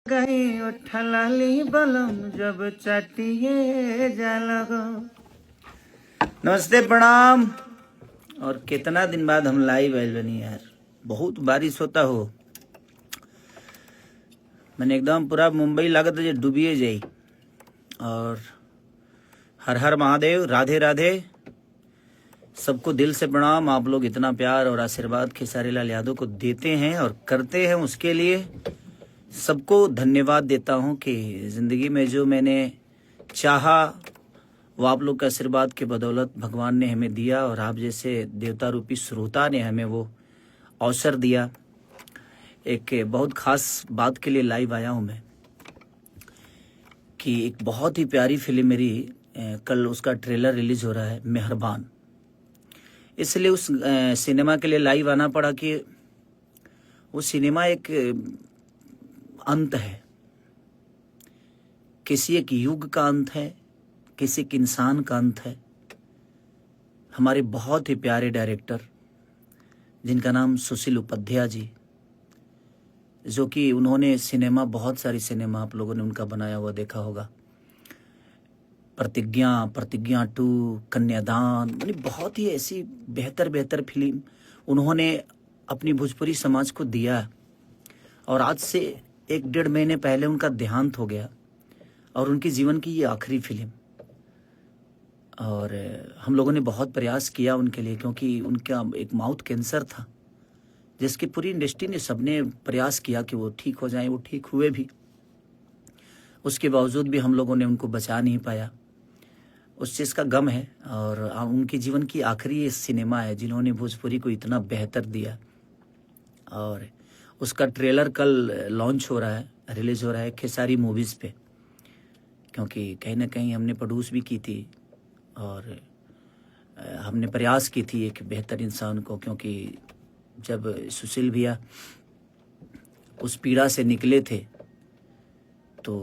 गई उठलाली बलम जब चटिए जालगो। नमस्ते, प्रणाम। और कितना दिन बाद हम लाइव आइल बनी यार, बहुत बारिश होता हो। मैंने एकदम पूरा मुंबई लागत है डूबिए जाई। और हर हर महादेव, राधे राधे। सबको दिल से प्रणाम। आप लोग इतना प्यार और आशीर्वाद खेसारी लाल यादव को देते हैं और करते हैं, उसके लिए सबको धन्यवाद देता हूं कि जिंदगी में जो मैंने चाहा वो आप लोग के आशीर्वाद के बदौलत भगवान ने हमें दिया और आप जैसे देवता रूपी श्रोता ने हमें वो अवसर दिया। एक बहुत खास बात के लिए लाइव आया हूं मैं कि एक बहुत ही प्यारी फिल्म मेरी कल उसका ट्रेलर रिलीज हो रहा है, मेहरबान। इसलिए उस सिनेमा के लिए लाइव आना पड़ा कि वो सिनेमा एक अंत है, किसी एक युग का अंत है, किसी एक इंसान का अंत है। हमारे बहुत ही प्यारे डायरेक्टर जिनका नाम सुशील उपाध्याय जी, जो कि उन्होंने सिनेमा, बहुत सारी सिनेमा आप लोगों ने उनका बनाया हुआ देखा होगा। प्रतिज्ञा, प्रतिज्ञा 2, कन्यादान, यानी बहुत ही ऐसी बेहतर बेहतर फिल्म उन्होंने अपनी भोजपुरी समाज को दिया। और आज से 1-1.5 महीने पहले उनका देहांत हो गया और उनके जीवन की ये आखिरी फिल्म। और हम लोगों ने बहुत प्रयास किया उनके लिए, क्योंकि उनका एक माउथ कैंसर था जिसकी पूरी इंडस्ट्री ने, सबने प्रयास किया कि वो ठीक हो जाएं। वो ठीक हुए भी, उसके बावजूद भी हम लोगों ने उनको बचा नहीं पाया। उस चीज़ का गम है। और उनके जीवन की आखिरी सिनेमा है जिन्होंने भोजपुरी को इतना बेहतर दिया। और उसका ट्रेलर कल लॉन्च हो रहा है, रिलीज हो रहा है खेसारी मूवीज़ पे, क्योंकि कहीं ना कहीं हमने प्रोड्यूस भी की थी और हमने प्रयास की थी एक बेहतर इंसान को। क्योंकि जब सुशील भैया उस पीड़ा से निकले थे तो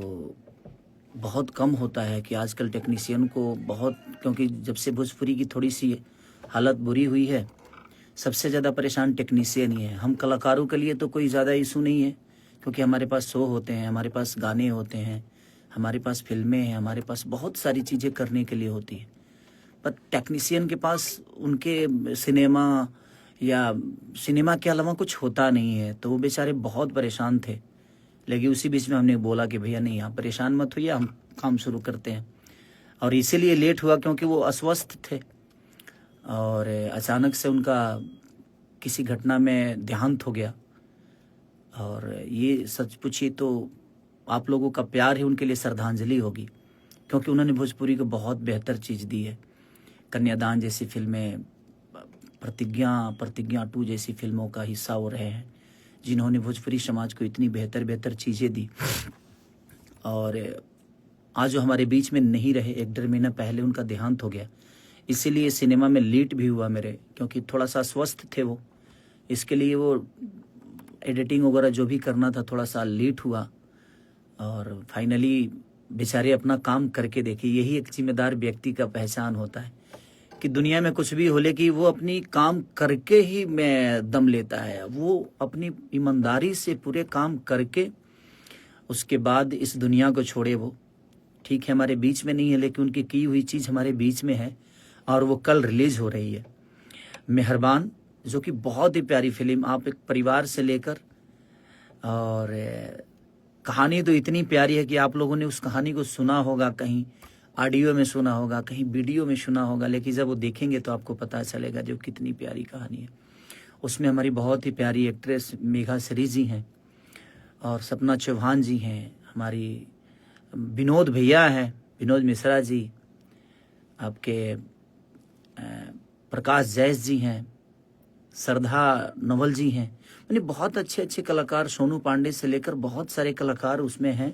बहुत कम होता है कि आजकल टेक्नीशियन को बहुत, क्योंकि जब से भोजपुरी की थोड़ी सी हालत बुरी हुई है, सबसे ज़्यादा परेशान टेक्नीशियन ही है। हम कलाकारों के लिए तो कोई ज़्यादा इशू नहीं है, क्योंकि हमारे पास शो होते हैं, हमारे पास गाने होते हैं, हमारे पास फिल्में हैं, हमारे पास बहुत सारी चीज़ें करने के लिए होती है। पर टेक्नीशियन के पास उनके सिनेमा या सिनेमा के अलावा कुछ होता नहीं है, तो वो बेचारे बहुत परेशान थे। लेकिन उसी बीच में हमने बोला कि भैया नहीं, आप परेशान मत होइए, हम काम शुरू करते हैं। और इसीलिए लेट हुआ क्योंकि वो अस्वस्थ थे और अचानक से उनका किसी घटना में देहांत हो गया। और ये सच पूछिए तो आप लोगों का प्यार ही उनके लिए श्रद्धांजलि होगी, क्योंकि उन्होंने भोजपुरी को बहुत बेहतर चीज़ दी है। कन्यादान जैसी फिल्में, प्रतिज्ञा 2 जैसी फिल्मों का हिस्सा वो रहे हैं, जिन्होंने भोजपुरी समाज को इतनी बेहतर बेहतर चीज़ें दी। और आज जो हमारे बीच में नहीं रहे, 1-1.5 महीना पहले उनका देहांत हो गया। इसीलिए सिनेमा में लेट भी हुआ मेरे, क्योंकि थोड़ा सा स्वस्थ थे वो, इसके लिए वो एडिटिंग वगैरह जो भी करना था थोड़ा सा लेट हुआ। और फाइनली बेचारे अपना काम करके देखिए, यही एक जिम्मेदार व्यक्ति का पहचान होता है कि दुनिया में कुछ भी हो, लेकिन वो अपनी काम करके ही मैं दम लेता है। वो अपनी ईमानदारी से पूरे काम करके उसके बाद इस दुनिया को छोड़े। वो ठीक है हमारे बीच में नहीं है, लेकिन उनकी की हुई चीज़ हमारे बीच में है और वो कल रिलीज हो रही है, मेहरबान, जो कि बहुत ही प्यारी फिल्म। आप एक परिवार से लेकर, और कहानी तो इतनी प्यारी है कि आप लोगों ने उस कहानी को सुना होगा, कहीं ऑडियो में सुना होगा, कहीं वीडियो में सुना होगा, लेकिन जब वो देखेंगे तो आपको पता चलेगा जो कितनी प्यारी कहानी है। उसमें हमारी बहुत ही प्यारी एक्ट्रेस मेघा श्री जी हैं और सपना चौहान जी हैं, हमारी विनोद भैया हैं, विनोद मिश्रा जी, आपके प्रकाश जैस जी हैं, श्रद्धा नवल जी हैं, यानी बहुत अच्छे अच्छे कलाकार, सोनू पांडे से लेकर बहुत सारे कलाकार उसमें हैं,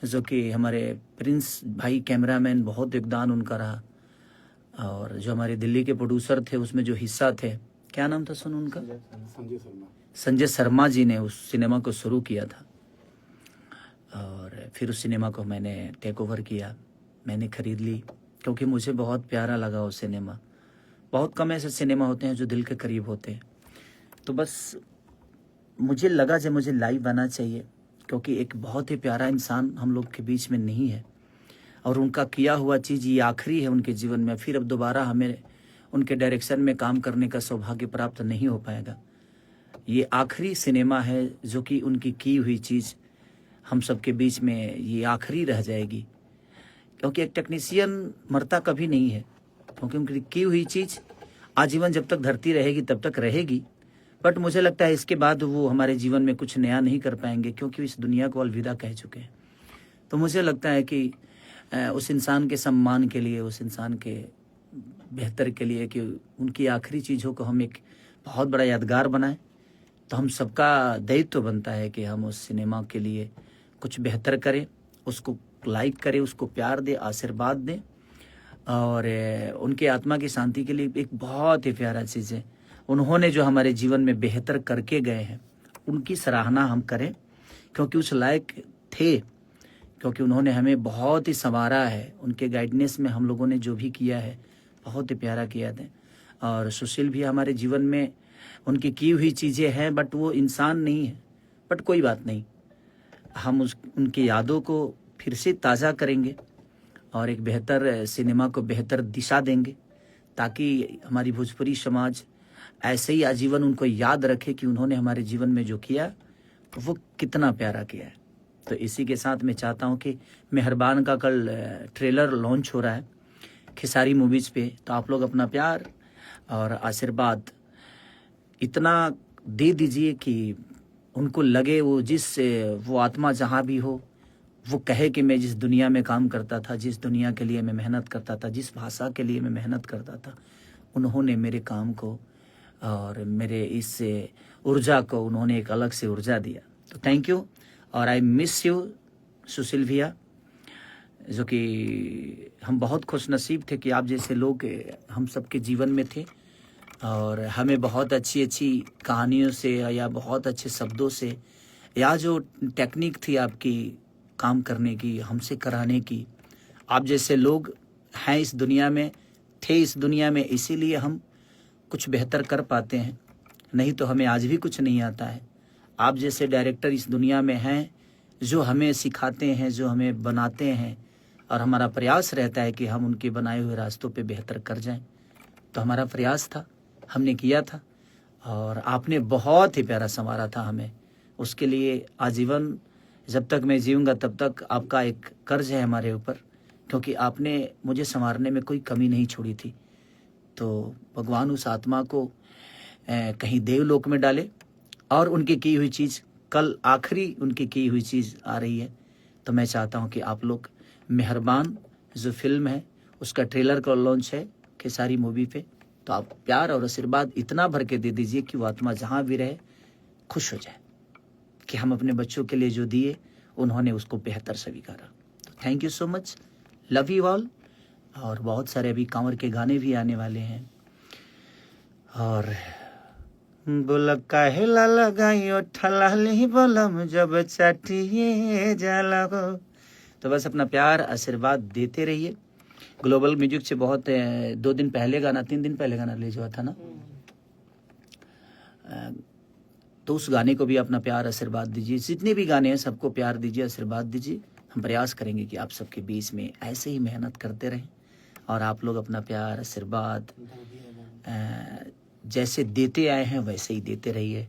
जो कि हमारे प्रिंस भाई कैमरामैन, बहुत योगदान उनका रहा। और जो हमारे दिल्ली के प्रोड्यूसर थे उसमें जो हिस्सा थे, क्या नाम था सुन उनका, संजय शर्मा जी ने उस सिनेमा को शुरू किया था। और फिर उस सिनेमा को मैंने टेक ओवर किया, मैंने खरीद ली, क्योंकि मुझे बहुत प्यारा लगा वो सिनेमा। बहुत कम ऐसे सिनेमा होते हैं जो दिल के करीब होते हैं। तो बस मुझे लगा जब मुझे लाइव आना चाहिए क्योंकि एक बहुत ही प्यारा इंसान हम लोग के बीच में नहीं है और उनका किया हुआ चीज़ ये आखिरी है उनके जीवन में। फिर अब दोबारा हमें उनके डायरेक्शन में काम करने का सौभाग्य प्राप्त नहीं हो पाएगा। ये आखिरी सिनेमा है जो कि उनकी की हुई चीज़ हम सबके बीच में ये आखिरी रह जाएगी, क्योंकि एक टेक्नीशियन मरता कभी नहीं है, क्योंकि उनकी की हुई चीज़ आजीवन जब तक धरती रहेगी तब तक रहेगी। बट मुझे लगता है इसके बाद वो हमारे जीवन में कुछ नया नहीं कर पाएंगे, क्योंकि इस दुनिया को अलविदा कह चुके हैं। तो मुझे लगता है कि उस इंसान के सम्मान के लिए, उस इंसान के बेहतर के लिए, कि उनकी आखिरी चीज़ों को हम एक बहुत बड़ा यादगार बनाएं, तो हम सबका दायित्व बनता है कि हम उस सिनेमा के लिए कुछ बेहतर करें, उसको लाइक करें, उसको प्यार दें, आशीर्वाद दें। और उनके आत्मा की शांति के लिए एक बहुत ही प्यारा चीज़ है, उन्होंने जो हमारे जीवन में बेहतर करके गए हैं उनकी सराहना हम करें, क्योंकि उस लायक थे, क्योंकि उन्होंने हमें बहुत ही संवारा है। उनके गाइडेंस में हम लोगों ने जो भी किया है बहुत ही प्यारा किया था। और सुशील भी हमारे जीवन में उनकी की हुई चीज़ें हैं, बट वो इंसान नहीं है। बट कोई बात नहीं, हम उनकी यादों को फिर से ताज़ा करेंगे और एक बेहतर सिनेमा को बेहतर दिशा देंगे, ताकि हमारी भोजपुरी समाज ऐसे ही आजीवन उनको याद रखे कि उन्होंने हमारे जीवन में जो किया वो कितना प्यारा किया है। तो इसी के साथ मैं चाहता हूँ कि मेहरबान का कल ट्रेलर लॉन्च हो रहा है खेसारी मूवीज़ पे, तो आप लोग अपना प्यार और आशीर्वाद इतना दे दीजिए कि उनको लगे वो आत्मा जहाँ भी हो वो कहे कि मैं जिस दुनिया में काम करता था, जिस दुनिया के लिए मैं मेहनत करता था, जिस भाषा के लिए मैं मेहनत करता था, उन्होंने मेरे काम को और मेरे इस ऊर्जा को उन्होंने एक अलग से ऊर्जा दिया। तो थैंक यू, और आई मिस यू सुशील भैया, जो कि हम बहुत खुश नसीब थे कि आप जैसे लोग हम सबके जीवन में थे और हमें बहुत अच्छी अच्छी कहानियों से या बहुत अच्छे शब्दों से या जो टेक्निक थी आपकी काम करने की, हमसे कराने की, आप जैसे लोग हैं इस दुनिया में, थे इस दुनिया में, इसीलिए हम कुछ बेहतर कर पाते हैं, नहीं तो हमें आज भी कुछ नहीं आता है। आप जैसे डायरेक्टर इस दुनिया में हैं जो हमें सिखाते हैं, जो हमें बनाते हैं, और हमारा प्रयास रहता है कि हम उनके बनाए हुए रास्तों पे बेहतर कर जाएं। तो हमारा प्रयास था, हमने किया था, और आपने बहुत ही प्यारा संवारा था हमें। उसके लिए आजीवन जब तक मैं जीऊँगा तब तक आपका एक कर्ज है हमारे ऊपर, क्योंकि आपने मुझे संवारने में कोई कमी नहीं छोड़ी थी। तो भगवान उस आत्मा को कहीं देवलोक में डाले, और उनकी की हुई चीज़ कल आखिरी उनकी की हुई चीज़ आ रही है। तो मैं चाहता हूं कि आप लोग मेहरबान जो फिल्म है उसका ट्रेलर का लॉन्च है खेसारी मूवी पे, तो आप प्यार और आशीर्वाद इतना भर के दे दीजिए कि वो आत्मा जहाँ भी रहे खुश हो जाए कि हम अपने बच्चों के लिए जो दिए उन्होंने उसको बेहतर स्वीकारा। तो thank you so much, love you all. और बहुत सारे अभी कांवर के गाने भी आने वाले हैं। और बोला काहेला लगाइयो ठलाली बलम जब चाटिए जाला हो। तो बस अपना प्यार आशीर्वाद देते रहिए। ग्लोबल म्यूजिक से बहुत 2 दिन पहले गाना, 3 दिन पहले गाना रिलीज हुआ था ना, तो उस गाने को भी अपना प्यार आशीर्वाद दीजिए। जितने भी गाने हैं सबको प्यार दीजिए, आशीर्वाद दीजिए। हम प्रयास करेंगे कि आप सबके बीच में ऐसे ही मेहनत करते रहें, और आप लोग अपना प्यार आशीर्वाद जैसे देते आए हैं वैसे ही देते रहिए।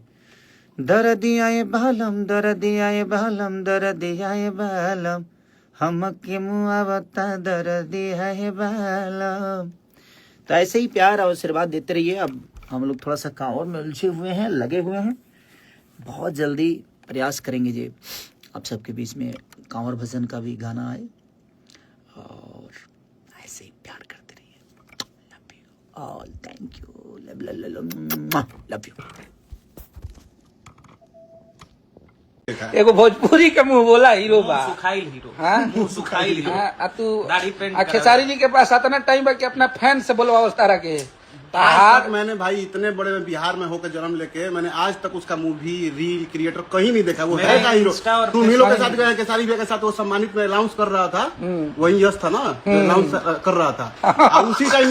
दर्दियाए बालम दर्दियाए बालम दर्दियाए बालम हमके मुआवता दर्दियाए बालम। तो ऐसे ही प्यार और आशीर्वाद देते रहिए। अब हम लोग थोड़ा सा कांवर में उलझे हुए हैं, लगे हुए हैं। बहुत जल्दी प्रयास करेंगे जी आप सबके बीच में कांवर भजन का भी गाना आए, और ऐसे ही प्यार करते रहिए। Love you all, thank you, love you. एगो भोजपुरी के मुंह बोला हीरो बा, सुखाइल हीरो। हाँ मुंह सुखाइल हीरो। हाँ, तू दाढ़ी पेंट खेसारी जी के पास आता ना टाइम बा कि अपना फैन से बोलवा उस तरह के आज तक मैंने भाई इतने बड़े बिहार में होकर जन्म लेके मैंने आज तक उसका मूवी रील क्रिएटर कहीं नहीं देखा। वो है का हीरो। तुम ही लोग के साथ गए, केसारी भैया के साथ वो सम्मानित में अनाउंस कर रहा था, वही यश था ना, अनाउंस कर रहा था। उसी टाइम